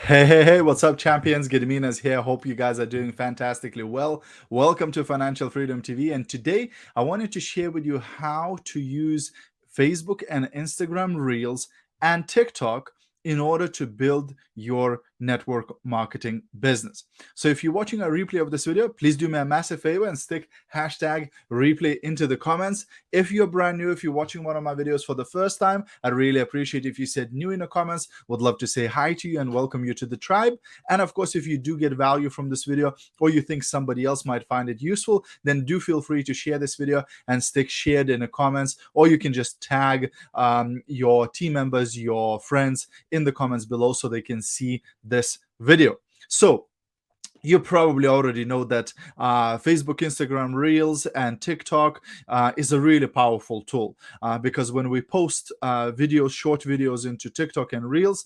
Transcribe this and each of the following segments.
Hey, what's up, champions? Gediminas here. Hope you guys are doing fantastically well. Welcome to Financial Freedom TV. And today I wanted to share with you how to use Facebook and Instagram Reels and TikTok in order to build your network marketing business. So if you're watching a replay of this video, please do me a massive favor and stick hashtag replay into the comments. If you're brand new, if you're watching one of my videos for the first time, I'd really appreciate if you said new in the comments. Would love to say hi to you and welcome you to the tribe. And of course, if you do get value from this video or you think somebody else might find it useful, then do feel free to share this video and stick shared in the comments, or you can just tag your team members, your friends in the comments below so they can see this video. So you probably already know that Facebook, Instagram Reels, and TikTok is a really powerful tool because when we post videos, short videos into TikTok and Reels,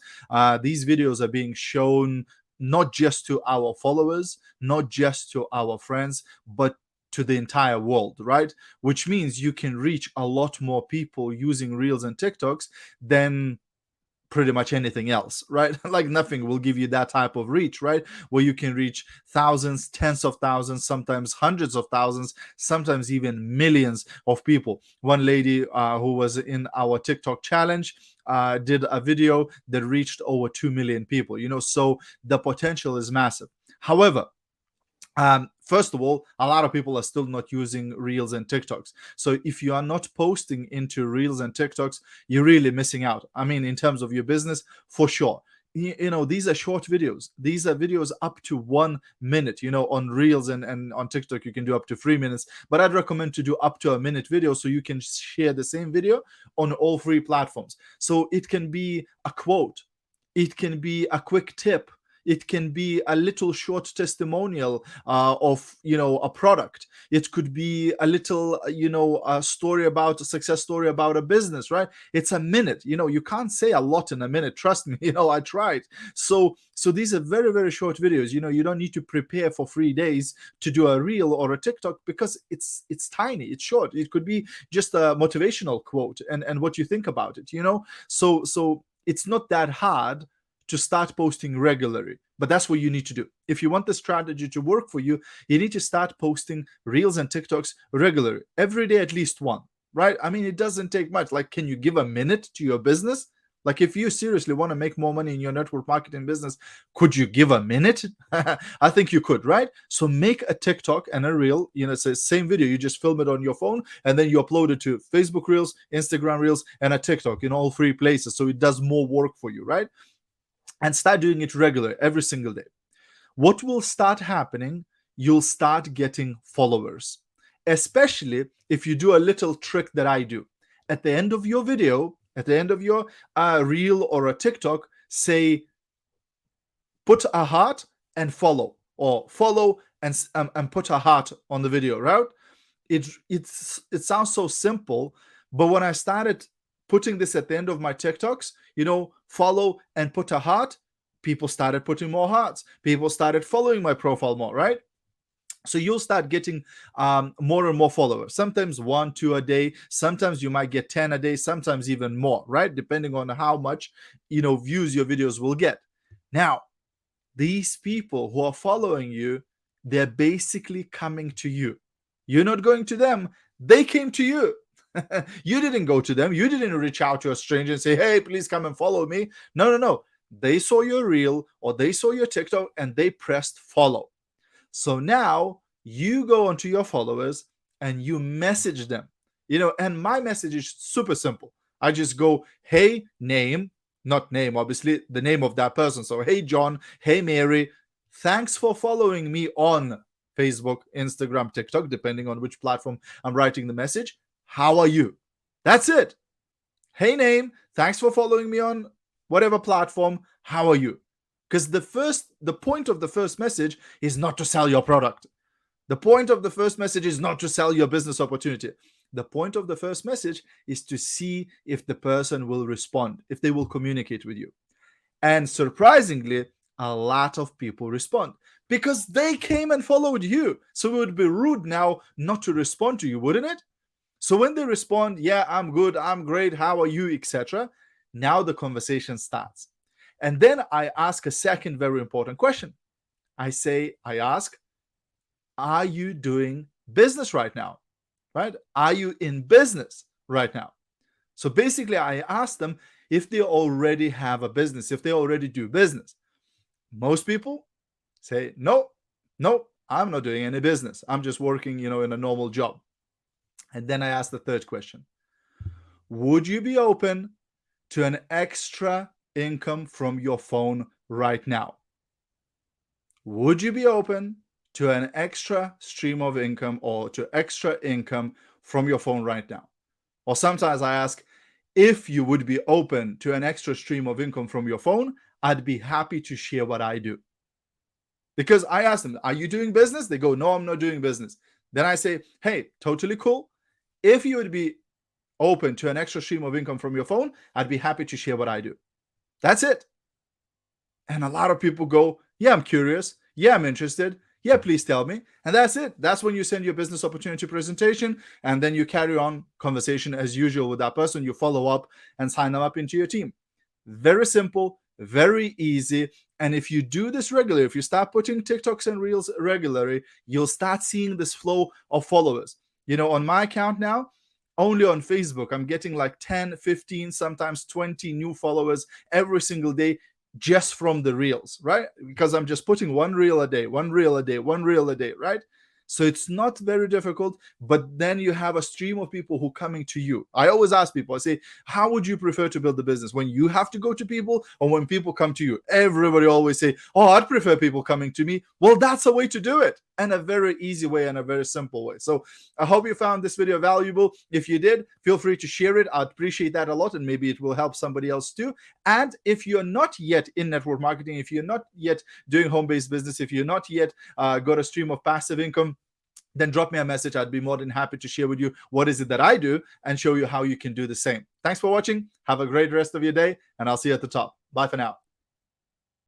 these videos are being shown not just to our followers, not just to our friends, but to the entire world, right? Which means you can reach a lot more people using Reels and TikToks than pretty much anything else, right? Like nothing will give you that type of reach, right? Where you can reach thousands, tens of thousands, sometimes hundreds of thousands, sometimes even millions of people. One lady who was in our TikTok challenge did a video that reached over 2 million people, so the potential is massive. However, first of all, a lot of people are still not using Reels and TikToks. So if you are not posting into Reels and TikToks, you're really missing out. I mean, in terms of your business, for sure. These are short videos. These are videos up to 1 minute. On Reels and on TikTok, you can do up to 3 minutes. But I'd recommend to do up to a minute video so you can share the same video on all three platforms. So it can be a quote, it can be a quick tip, it can be a little short testimonial of a product. It could be a little a story about a success story about a business, right? It's a minute. You can't say a lot in a minute, trust me. I tried. So these are very, very short videos. You don't need to prepare for 3 days to do a reel or a TikTok because it's tiny, it's short. It could be just a motivational quote and what you think about it. So it's not that hard to start posting regularly. But that's what you need to do. If you want the strategy to work for you, you need to start posting Reels and TikToks regularly, every day at least one, right? I mean, it doesn't take much. Like, can you give a minute to your business? Like, if you seriously want to make more money in your network marketing business, could you give a minute? I think you could, right? So make a TikTok and a Reel, it's the same video. You just film it on your phone and then you upload it to Facebook Reels, Instagram Reels, and a TikTok in all three places. So it does more work for you, right? And start doing it regularly every single day. What will start happening? You'll start getting followers, especially if you do a little trick that I do. At the end of your video, at the end of your reel or a TikTok, say, put a heart and follow, or follow and put a heart on the video, right? It sounds so simple, but when I started putting this at the end of my TikToks, follow and put a heart, people started putting more hearts. People started following my profile more, right? So you'll start getting more and more followers, sometimes 1, 2 a day. Sometimes you might get 10 a day, sometimes even more, right? Depending on how much, views your videos will get. Now, these people who are following you, they're basically coming to you. You're not going to them. They came to you. You didn't go to them. You didn't reach out to a stranger and say, hey, please come and follow me. No. They saw your reel or they saw your TikTok and they pressed follow. So now you go onto your followers and you message them. And my message is super simple. I just go, hey, name, not name, obviously, the name of that person. So, hey, John, hey, Mary, thanks for following me on Facebook, Instagram, TikTok, depending on which platform I'm writing the message. How are you? That's it. Hey, name, thanks for following me on whatever platform. How are you? Because the point of the first message is not to sell your product. The point of the first message is not to sell your business opportunity. The point of the first message is to see if the person will respond, if they will communicate with you. And surprisingly, a lot of people respond because they came and followed you. So it would be rude now not to respond to you, wouldn't it? So when they respond, yeah, I'm good, I'm great, how are you, etc., now the conversation starts. And then I ask a second very important question. I ask, are you doing business right now? Right? Are you in business right now? So basically, I ask them if they already have a business, if they already do business. Most people say, no, I'm not doing any business. I'm just working, in a normal job. And then I ask the third question. Would you be open to an extra income from your phone right now? Would you be open to an extra stream of income or to extra income from your phone right now? Or sometimes I ask, if you would be open to an extra stream of income from your phone, I'd be happy to share what I do. Because I ask them, are you doing business? They go, no, I'm not doing business. Then I say, hey, totally cool. If you would be open to an extra stream of income from your phone, I'd be happy to share what I do. That's it. And a lot of people go, yeah, I'm curious. Yeah, I'm interested. Yeah, please tell me. And that's it. That's when you send your business opportunity presentation, and then you carry on conversation as usual with that person. You follow up and sign them up into your team. Very simple, very easy. And if you do this regularly, if you start putting TikToks and Reels regularly, you'll start seeing this flow of followers. On my account now, only on Facebook, I'm getting like 10, 15, sometimes 20 new followers every single day just from the reels, right? Because I'm just putting one reel a day, right? So it's not very difficult, but then you have a stream of people who coming to you. I always ask people, I say, how would you prefer to build the business? When you have to go to people or when people come to you? Everybody always say, oh, I'd prefer people coming to me. Well, that's a way to do it, and a very easy way and a very simple way. So I hope you found this video valuable. If you did, feel free to share it. I'd appreciate that a lot, and maybe it will help somebody else too. And if you're not yet in network marketing, if you're not yet doing home-based business, if you're not yet got a stream of passive income, then drop me a message. I'd be more than happy to share with you what is it that I do and show you how you can do the same. Thanks for watching. Have a great rest of your day, and I'll see you at the top. Bye for now.